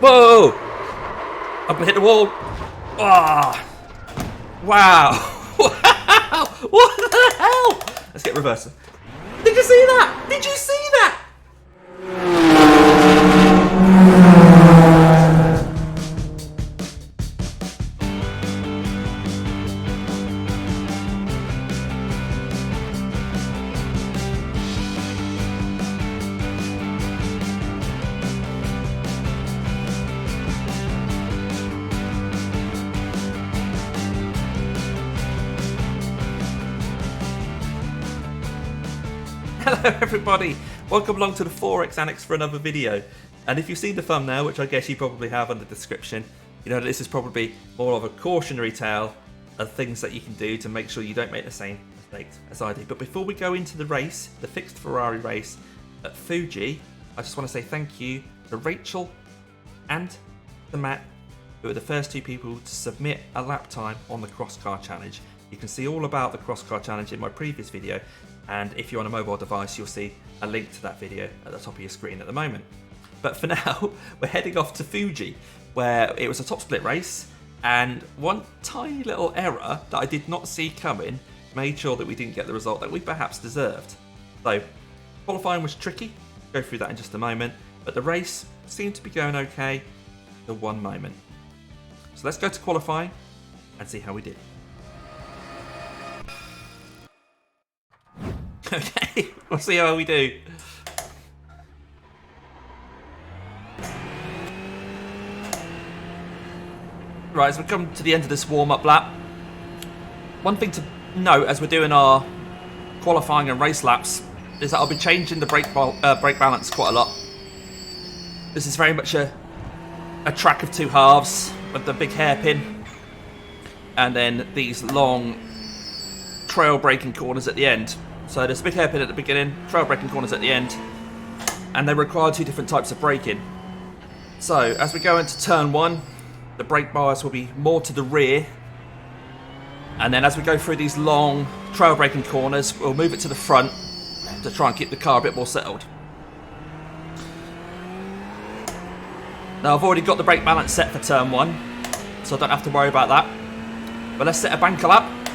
Whoa! I'm gonna hit the wall. Ah! Wow! Wow! What the hell? Let's get reversing. Did you see that? Did you see that? Hello everybody, welcome along to the 4X Annex for another video. And if you've seen the thumbnail, which I guess you probably have under the description, you know that this is probably more of a cautionary tale of things that you can do to make sure you don't make the same mistakes as I did. But before we go into the race, the fixed Ferrari race at Fuji, I just want to say thank you to Rachel and to Matt, who are the first two people to submit a lap time on the crosscar challenge. You can see all about the crosscar challenge in my previous video, and if you're on a mobile device you'll see a link to that video at the top of your screen at the moment. But for now, we're heading off to Fuji, where it was a top split race, and one tiny little error that I did not see coming made sure that we didn't get the result that we perhaps deserved. So, qualifying was tricky, we'll go through that in just a moment, but the race seemed to be going okay for one moment. So let's go to qualifying and see how we did. Okay, we'll see how we do. Right, as we come to the end of this warm-up lap, one thing to note as we're doing our qualifying and race laps is that I'll be changing the brake balance quite a lot. This is very much a track of two halves with the big hairpin and then these long trail braking corners at the end. So there's a big hairpin at the beginning, trail braking corners at the end, and they require two different types of braking. So as we go into turn one, the brake bias will be more to the rear, and then as we go through these long trail braking corners, we'll move it to the front to try and keep the car a bit more settled. Now I've already got the brake balance set for turn one, so I don't have to worry about that. But let's set a banker lap,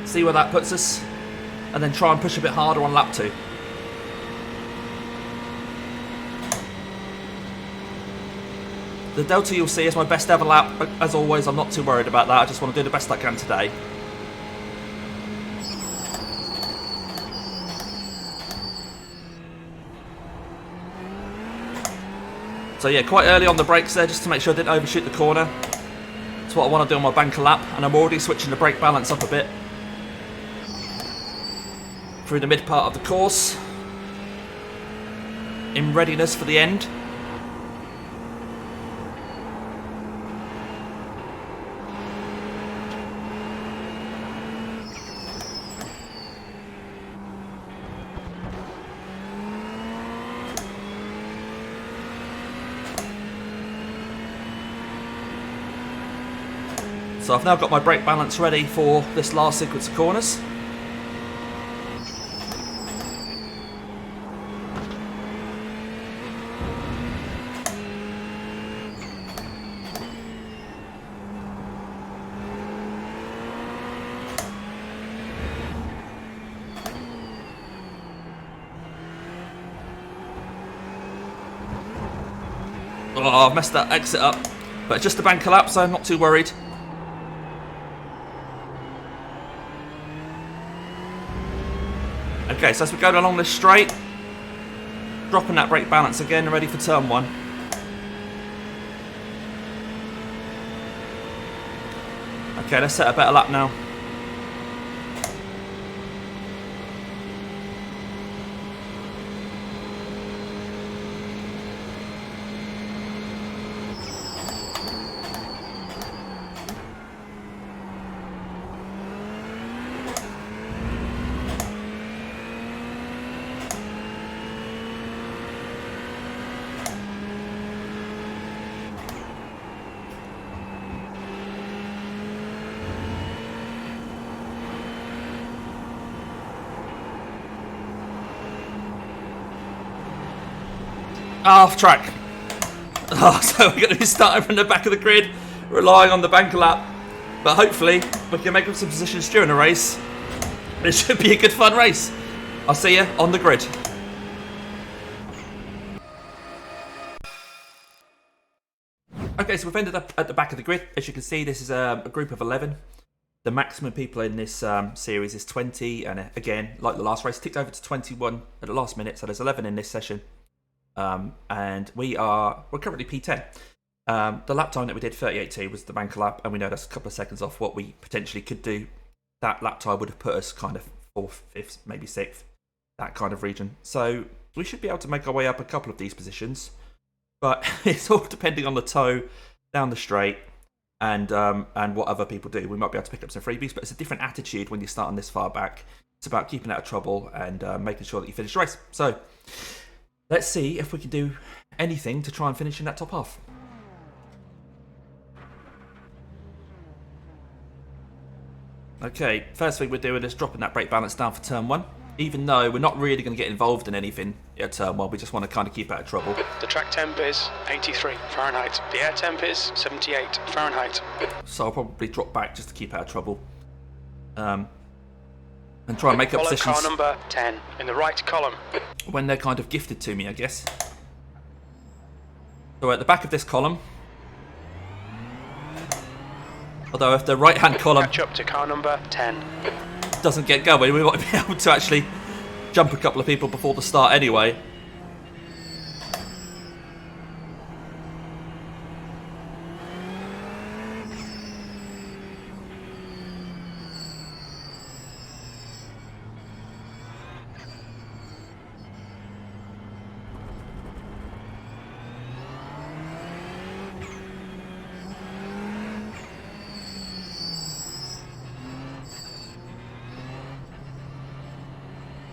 see where that puts us, and then try and push a bit harder on lap 2. The delta you'll see is my best ever lap, but as always I'm not too worried about that, I just want to do the best I can today. So yeah, quite early on the brakes there, just to make sure I didn't overshoot the corner. That's what I want to do on my banker lap, and I'm already switching the brake balance up a bit through the mid part of the course in readiness for the end. So I've now got my brake balance ready for this last sequence of corners. Oh, I've messed that exit up, but just the banker lap, so I'm not too worried. Okay, so as we're going along this straight, dropping that brake balance again, ready for turn one. Okay, let's set a better lap now. Off track. Oh, so we're going to be starting from the back of the grid, relying on the banker lap. But hopefully, we can make up some positions during the race. It should be a good fun race. I'll see you on the grid. Okay, so we've ended up at the back of the grid. As you can see, this is a group of 11. The maximum people in this series is 20, and again, like the last race, ticked over to 21 at the last minute, so there's 11 in this session. And we're currently P10. The lap time that we did, 38.2, was the banker lap, and we know that's a couple of seconds off what we potentially could do. That lap time would have put us kind of 4th, 5th, maybe 6th, that kind of region. So we should be able to make our way up a couple of these positions, but it's all depending on the toe down the straight. And what other people do. We might be able to pick up some freebies, but it's a different attitude when you're starting this far back. It's about keeping out of trouble and making sure that you finish the race. So let's see if we can do anything to try and finish in that top half. Okay, first thing we're doing is dropping that brake balance down for turn 1. Even though we're not really going to get involved in anything at turn 1, we just want to kind of keep out of trouble. The track temp is 83 Fahrenheit. The air temp is 78 Fahrenheit. So I'll probably drop back just to keep out of trouble. And try and make up positions. Car number 10 in the right column. When they're kind of gifted to me, I guess. So at the back of this column. Although if the right-hand column... Catch up to car number 10. Doesn't get going, we might be able to actually jump a couple of people before the start anyway.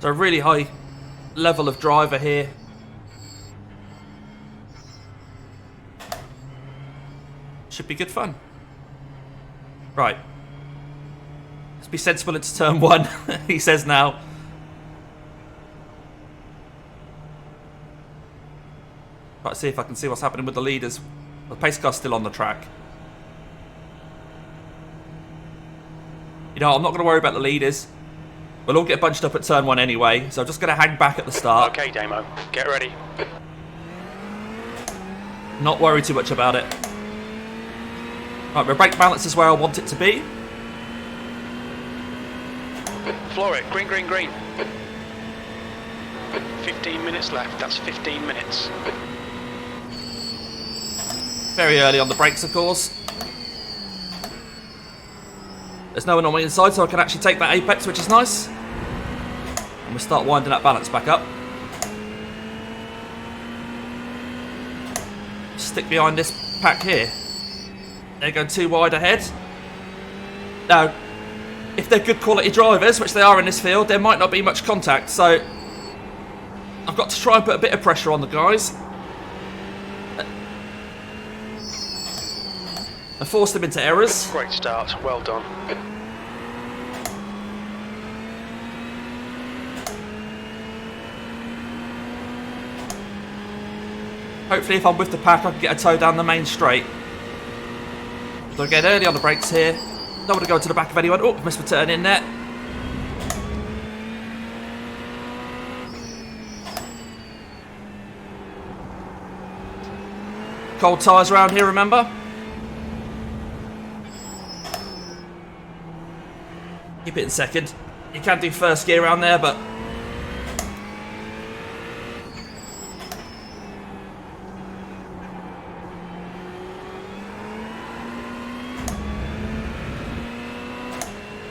So a really high level of driver here. Should be good fun. Right. Let's be sensible into turn 1, he says now. Right, see if I can see what's happening with the leaders. The pace car's still on the track. You know, I'm not going to worry about the leaders. We'll all get bunched up at turn 1 anyway, so I'm just going to hang back at the start. Okay, Damo, get ready. Not worry too much about it. Right, my brake balance is where I want it to be. Floor it, green, green, green. 15 minutes left, that's 15 minutes. Very early on the brakes, of course. There's no one on my inside, so I can actually take that apex, which is nice. And we'll start winding that balance back up. Stick behind this pack here. They're going too wide ahead. Now, if they're good quality drivers, which they are in this field, there might not be much contact, so I've got to try and put a bit of pressure on the guys. And force them into errors. Great start, well done. Hopefully if I'm with the pack I can get a toe down the main straight. So again, early on the brakes here. Don't want to go into the back of anyone. Oh, missed my turn in there. Cold tyres around here, remember? Keep it in second. You can do first gear around there, but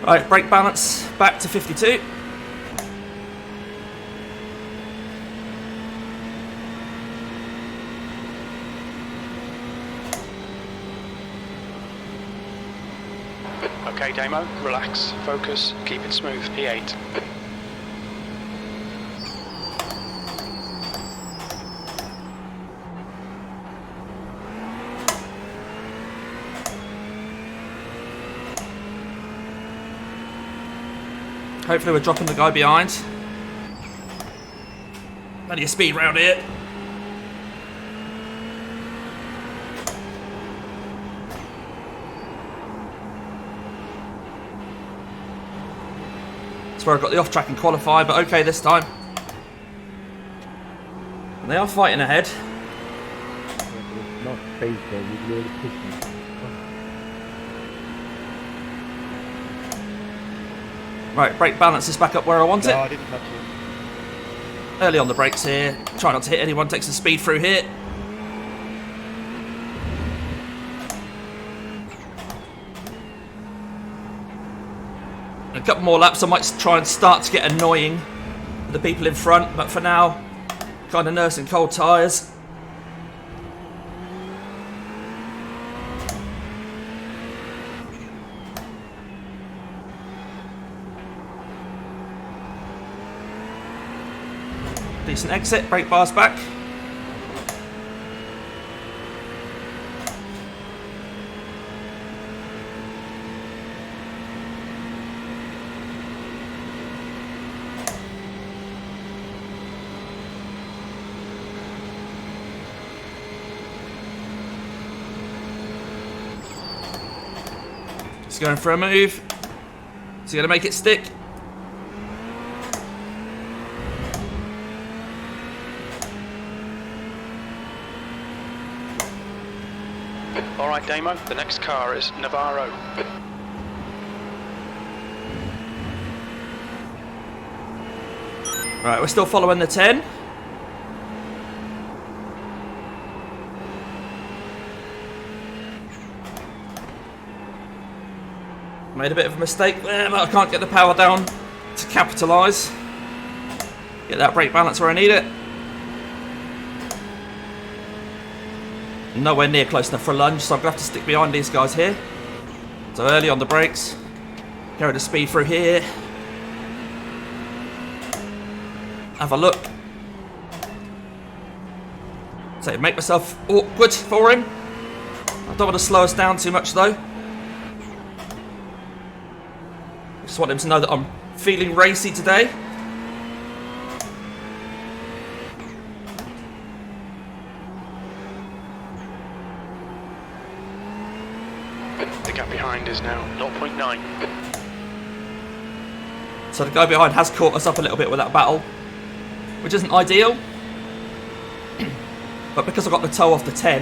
right, brake balance back to 52. Okay, Damo, relax, focus, keep it smooth, P8. Hopefully we're dropping the guy behind. Plenty of speed round here. where I got the off track and qualify, but okay this time. And they are fighting ahead. Not space there, you really push me. Right, brake balance is back up where I want it. No, I didn't touch it. Early on the brakes here. Try not to hit anyone, take some speed through here. A couple more laps, I might try and start to get annoying with the people in front, but for now, kind of nursing cold tyres. Decent exit, brake bars back. Just going for a move. Is he going to make it stick? Alright Damo, the next car is Navarro. Right, we're still following the 10. Made a bit of a mistake there, but I can't get the power down to capitalise. Get that brake balance where I need it. Nowhere near close enough for a lunge, so I'm going to have to stick behind these guys here. So early on the brakes. Carry the speed through here. Have a look. So make myself awkward for him. I don't want to slow us down too much though. Just want him to know that I'm feeling racy today. The gap behind is now 0.9. So the guy behind has caught us up a little bit with that battle, which isn't ideal. But because I got the toe off the 10,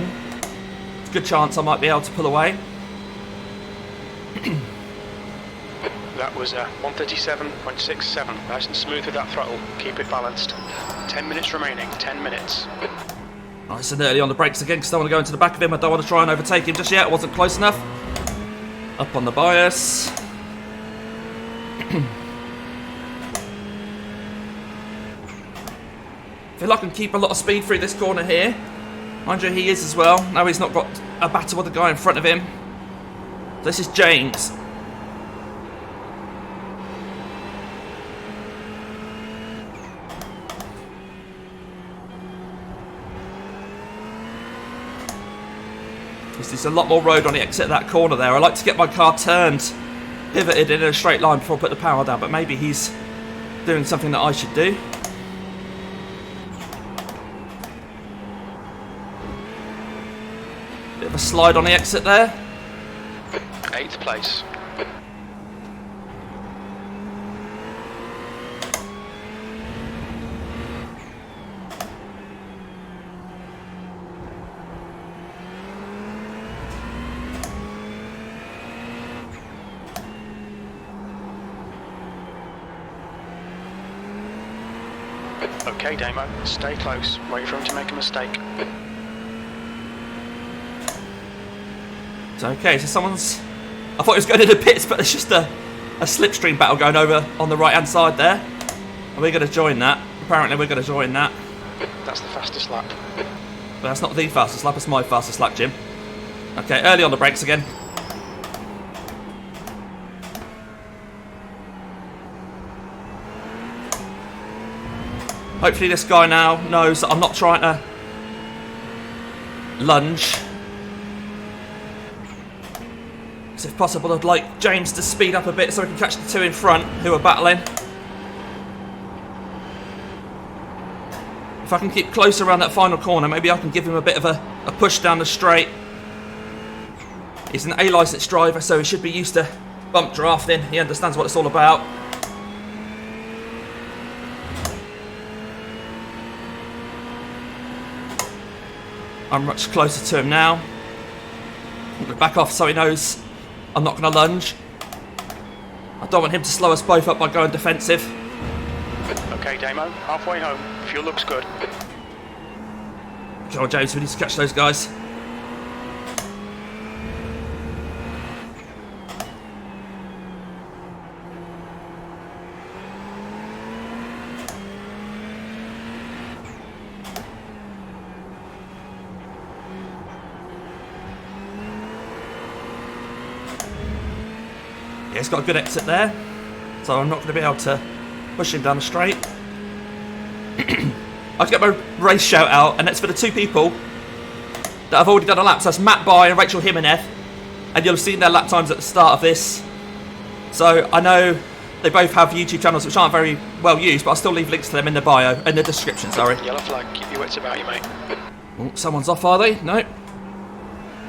it's a good chance I might be able to pull away. That was 137.67. Nice and smooth with that throttle. Keep it balanced. 10 minutes remaining. 10 minutes. Nice and early on the brakes again because I don't want to go into the back of him. I don't want to try and overtake him just yet. It wasn't close enough. Up on the bias. Feel like I can keep a lot of speed through this corner here. Mind you, he is as well. Now he's not got a battle with the guy in front of him. This is James. There's a lot more road on the exit of that corner there. I like to get my car turned, pivoted in a straight line before I put the power down, but maybe he's doing something that I should do. Bit of a slide on the exit there. 8th place. Okay, Damo, stay close. Wait for him to make a mistake. It's okay, so someone's... I thought he was going into the pits, but there's just a slipstream battle going over on the right-hand side there. Are we going to join that? Apparently we're going to join that. That's the fastest lap. But that's not the fastest lap, it's my fastest lap, Jim. Okay, early on the brakes again. Hopefully this guy now knows that I'm not trying to lunge. So if possible, I'd like James to speed up a bit so we can catch the two in front who are battling. If I can keep close around that final corner, maybe I can give him a bit of a push down the straight. He's an A licensed driver, so he should be used to bump drafting. He understands what it's all about. I'm much closer to him now. I'm going to back off so he knows I'm not going to lunge. I don't want him to slow us both up by going defensive. Okay, Damo, halfway home. Fuel looks good. Come on, James, we need to catch those guys. Yeah, he's got a good exit there, so I'm not going to be able to push him down the straight. I'll get my race shout out, and that's for the two people that have already done a lap. So that's Matt By and Rachel Jimenez, and you'll have seen their lap times at the start of this. So I know they both have YouTube channels which aren't very well used, but I'll still leave links to them in the bio, in the description, sorry. Yellow flag, keep your wits about you, mate. Oh, someone's off, are they? No.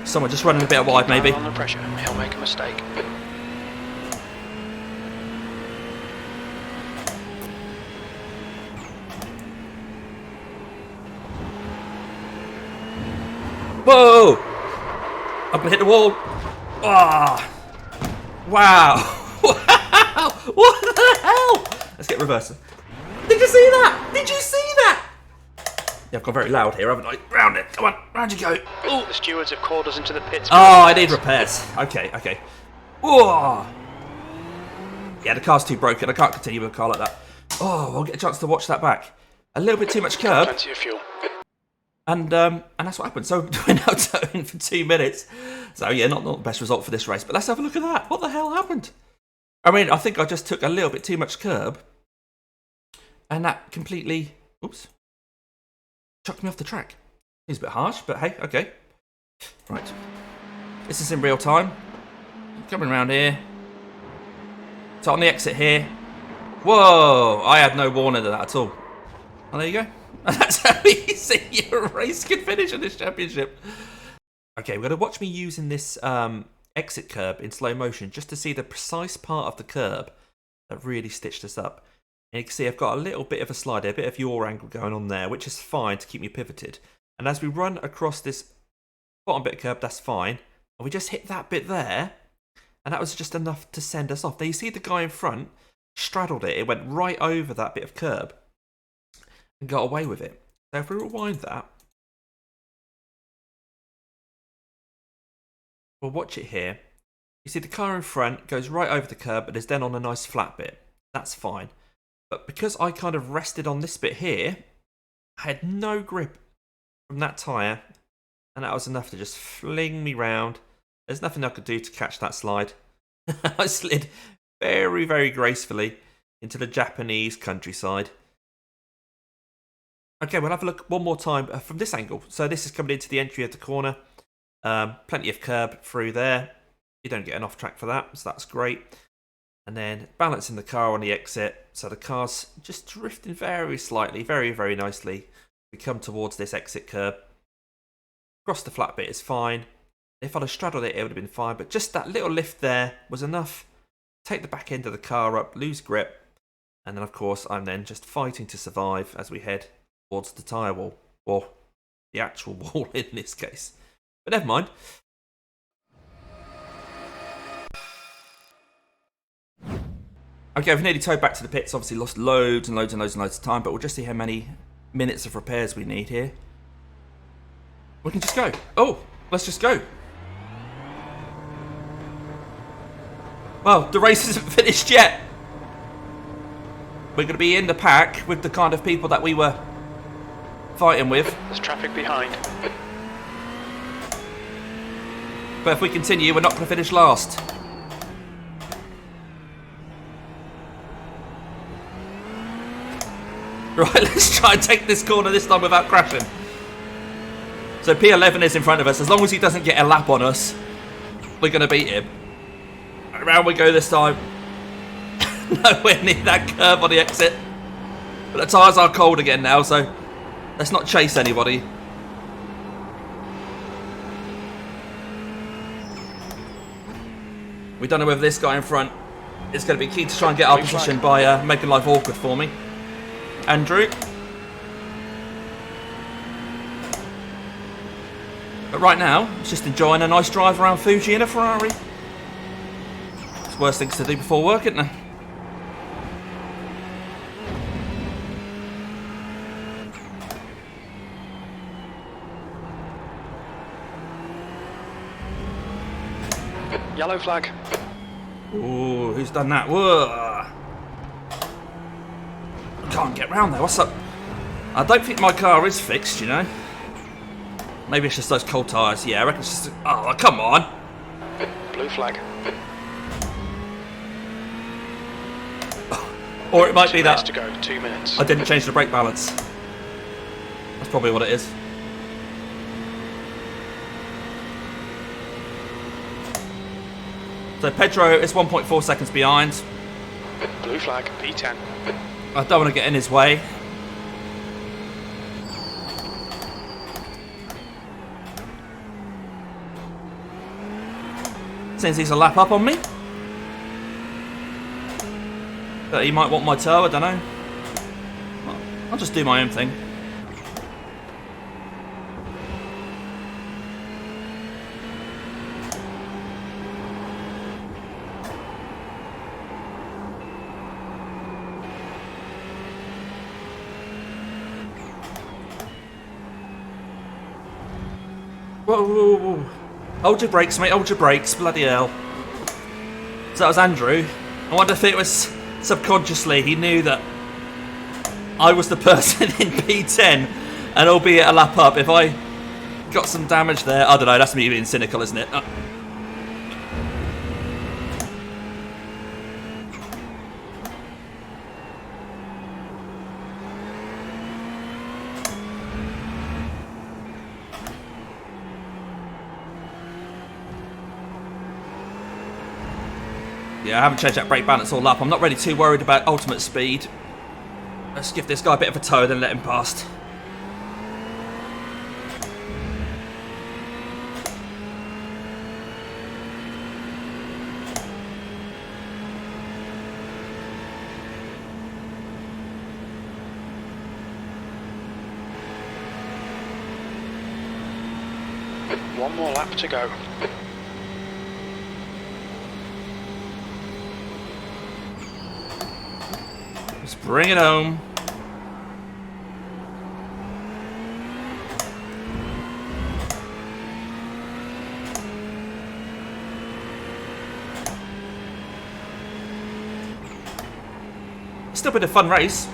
Someone just running a bit wide, maybe. Under pressure, he'll make a mistake. Whoa! I'm gonna hit the wall. Ah! Wow! Wow! What the hell? Let's get reversing. Did you see that? Did you see that? Yeah, I've gone very loud here, haven't I? Round it. Come on. Round you go. Ooh. The stewards have called us into the pits. Oh, I need repairs. Okay, okay. Whoa! Yeah, the car's too broken. I can't continue with a car like that. Oh, I'll get a chance to watch that back. A little bit too much curb. Plenty of fuel. And that's what happened. So we're now towing for 2 minutes. So yeah, not the best result for this race. But let's have a look at that. What the hell happened? I mean, I think I just took a little bit too much curb. And that completely, oops, chucked me off the track. It's a bit harsh, but hey, okay. Right. This is in real time. Coming around here. So on the exit here. Whoa! I had no warning of that at all. Oh, there you go. That's how easy your race can finish in this championship. Okay, we're going to watch me using this exit curb in slow motion just to see the precise part of the curb that really stitched us up. And you can see I've got a little bit of a slide, a bit of yaw angle going on there, which is fine to keep me pivoted. And as we run across this bottom bit of curb, that's fine. And we just hit that bit there, and that was just enough to send us off. Now you see the guy in front straddled it. It went right over that bit of curb and got away with it. So if we rewind that, we'll watch it here. You see the car in front goes right over the curb and is then on a nice flat bit. That's fine. But because I kind of rested on this bit here, I had no grip from that tyre, and that was enough to just fling me round. There's nothing I could do to catch that slide. I slid very, very gracefully into the Japanese countryside. Okay, we'll have a look one more time from this angle. So this is coming into the entry of the corner. Plenty of curb through there. You don't get an off track for that, so that's great. And then balancing the car on the exit. So the car's just drifting very slightly, very, very nicely. We come towards this exit curb. Across the flat bit is fine. If I'd have straddled it, it would have been fine. But just that little lift there was enough. Take the back end of the car up, lose grip. And then, of course, I'm then just fighting to survive as we head towards the tyre wall, or the actual wall in this case. But never mind. Okay, we've nearly towed back to the pits. Obviously lost loads and loads and loads and loads of time, but we'll just see how many minutes of repairs we need here. We can just go. Oh, let's just go. Well, the race isn't finished yet. We're going to be in the pack with the kind of people that we were fighting with. There's traffic behind. But if we continue, we're not going to finish last. Right, let's try and take this corner this time without crashing. So P11 is in front of us. As long as he doesn't get a lap on us, we're going to beat him. Around we go this time. Nowhere near that curve on the exit. But the tyres are cold again now, so let's not chase anybody. We don't know whether this guy in front is going to be keen to try and get our position by making life awkward for me. Andrew. But right now, it's just enjoying a nice drive around Fuji in a Ferrari. It's worse things to do before work, isn't there? Yellow flag. Ooh, who's done that? Whoa. I can't get round there. What's up? I don't think my car is fixed, you know. Maybe it's just those cold tyres. Yeah, I reckon it's just... Oh, come on. Blue flag. Or it might be 2 minutes that to go. 2 minutes. I didn't change the brake balance. That's probably what it is. So Pedro is 1.4 seconds behind. Blue flag. P10. I don't want to get in his way. Since he's a lap up on me. But he might want my toe, I don't know. I'll just do my own thing. Whoa, whoa, whoa. Hold your brakes, mate, hold your brakes, bloody hell. So that was Andrew. I wonder if it was subconsciously he knew that I was the person in P10, and albeit a lap up, if I got some damage there, I don't know, that's me being cynical, isn't it? Yeah, I haven't changed that brake balance all up. I'm not really too worried about ultimate speed. Let's give this guy a bit of a tow, then let him past. One more lap to go. Let's bring it home. Still been a fun race.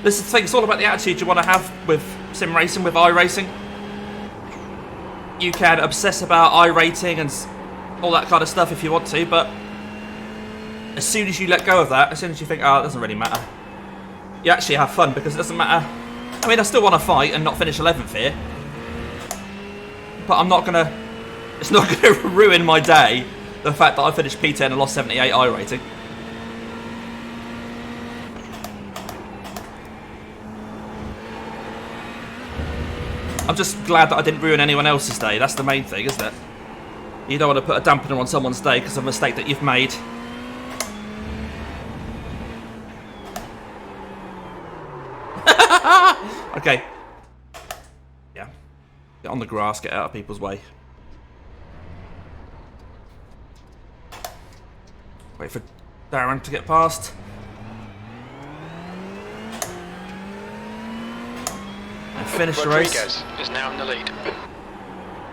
This is the thing, it's all about the attitude you want to have with sim racing, with iRacing. You can obsess about iRating and all that kind of stuff if you want to, but as soon as you let go of that, as soon as you think, oh, it doesn't really matter, you actually have fun because it doesn't matter. I mean, I still want to fight and not finish 11th here, but I'm not gonna. It's not gonna ruin my day the fact that I finished P10 and lost 78 iRating. I'm just glad that I didn't ruin anyone else's day. That's the main thing, isn't it? You don't want to put a dampener on someone's day because of a mistake that you've made. Okay. Yeah. Get on the grass, get out of people's way. Wait for Darren to get past. And finish the race. Rodriguez is now in the lead.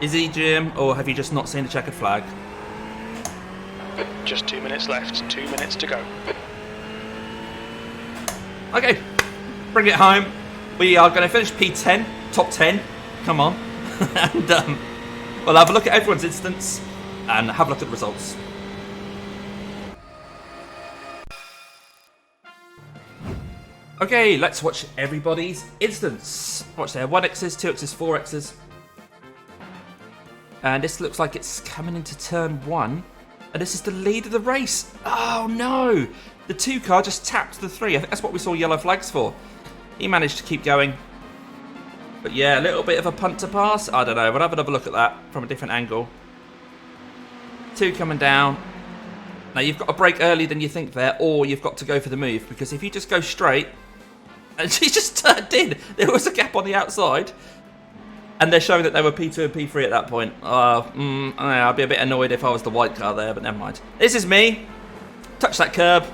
Is he, Jim, or have you just not seen the checkered flag? Just 2 minutes left, 2 minutes to go. Okay, bring it home. We are going to finish P10, top 10. Come on. And we'll have a look at everyone's instance and have a look at the results. Okay, let's watch everybody's instance. Watch there, 1x's, 2x's, 4x's. And this looks like it's coming into turn 1. And this is the lead of the race. Oh no! The 2 car just tapped the 3. I think that's what we saw yellow flags for. He managed to keep going. But yeah, a little bit of a punt to pass. I don't know, we'll have another look at that from a different angle. 2 coming down. Now you've got to brake earlier than you think there, or you've got to go for the move. Because if you just go straight, and she just turned in. There was a gap on the outside. And they're showing that they were P2 and P3 at that point. I'd be a bit annoyed if I was the white car there, but never mind. This is me. Touch that curb.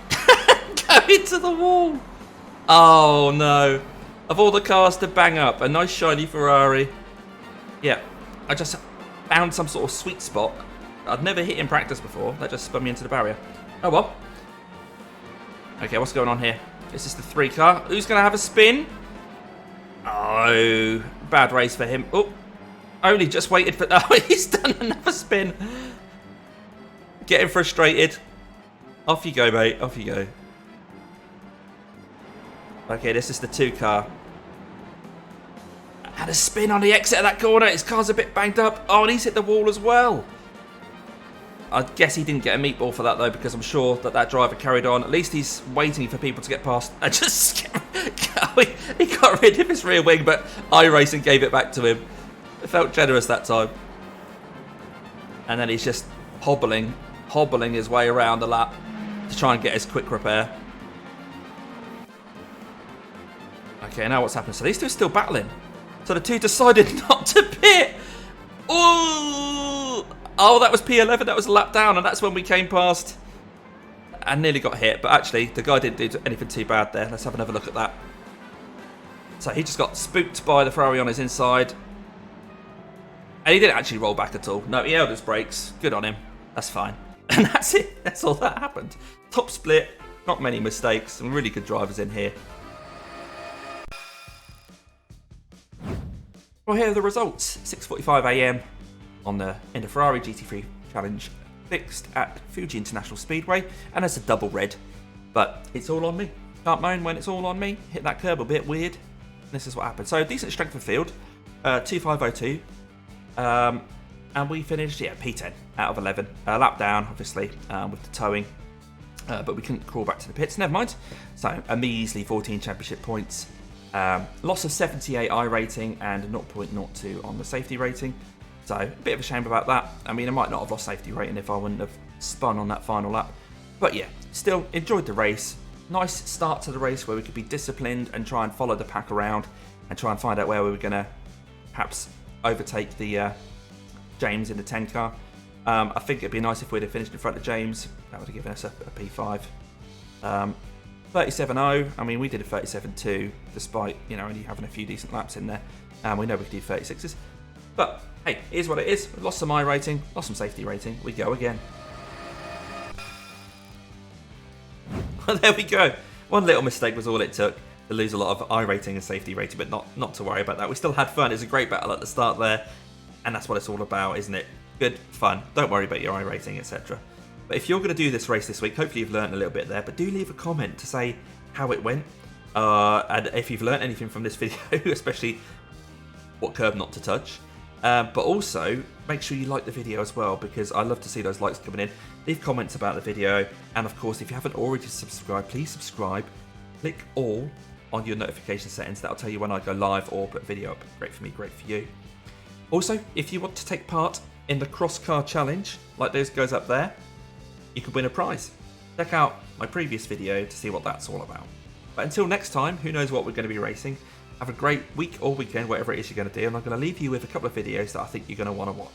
Go into the wall. Oh, no. Of all the cars to bang up, a nice shiny Ferrari. Yeah, I just found some sort of sweet spot I'd never hit in practice before. That just spun me into the barrier. Oh, well. Okay, what's going on here? This is the 3 car. Who's going to have a spin? Oh, bad race for him. Oh, only just waited for... Oh, he's done another spin. Getting frustrated. Off you go, mate. Off you go. Okay, this is the 2 car. Had a spin on the exit of that corner. His car's a bit banged up. Oh, and he's hit the wall as well. I guess he didn't get a meatball for that, though, because I'm sure that driver carried on. At least he's waiting for people to get past. I just... he got rid of his rear wing, but iRacing gave it back to him. It felt generous that time. And then he's just hobbling his way around the lap to try and get his quick repair. Okay, now what's happened? So these two are still battling. So the 2 decided not to pit. Ooh! Oh, that was P11. That was a lap down, and that's when we came past and nearly got hit. But actually, the guy didn't do anything too bad there. Let's have another look at that. So he just got spooked by the Ferrari on his inside. And he didn't actually roll back at all. No, he held his brakes. Good on him. That's fine. And that's it. That's all that happened. Top split. Not many mistakes. Some really good drivers in here. Well, here are the results. 6:45 AM on the end of Ferrari GT3 Challenge fixed at Fuji International Speedway. And it's a double red. But it's all on me. Can't moan when it's all on me. Hit that curb a bit weird. This is what happened. So, decent strength of field. 2502. And we finished, P10 out of 11. Lap down, obviously, with the towing. But we couldn't crawl back to the pits. Never mind. So, a measly 14 championship points. Loss of 78 I rating and 0.02 on the safety rating. So, a bit of a shame about that. I mean, I might not have lost safety rating if I wouldn't have spun on that final lap. But yeah, still enjoyed the race. Nice start to the race where we could be disciplined and try and follow the pack around and try and find out where we were going to perhaps overtake the James in the 10 car. I think it'd be nice if we'd have finished in front of James. That would have given us a P5. 37.0. I mean, we did a 37.2 despite, only having a few decent laps in there. We know we could do 36s. But hey, here's what it is. We lost some I rating, lost some safety rating. We go again. There we go. One little mistake was all it took to lose a lot of I rating and safety rating, but not to worry about that. We still had fun. It was a great battle at the start there, and that's what it's all about, isn't it? Good fun. Don't worry about your I rating, etc. But if you're going to do this race this week, hopefully you've learned a little bit there, but do leave a comment to say how it went, and if you've learned anything from this video, especially what curb not to touch. But also, make sure you like the video as well, because I love to see those likes coming in. Leave comments about the video, and of course, if you haven't already subscribed, please subscribe. Click all on your notification settings. That'll tell you when I go live or put a video up. Great for me, great for you. Also, if you want to take part in the cross-car challenge, like those guys up there, you could win a prize. Check out my previous video to see what that's all about. But until next time, who knows what we're going to be racing. Have a great week or weekend, whatever it is you're going to do, and I'm going to leave you with a couple of videos that I think you're going to want to watch.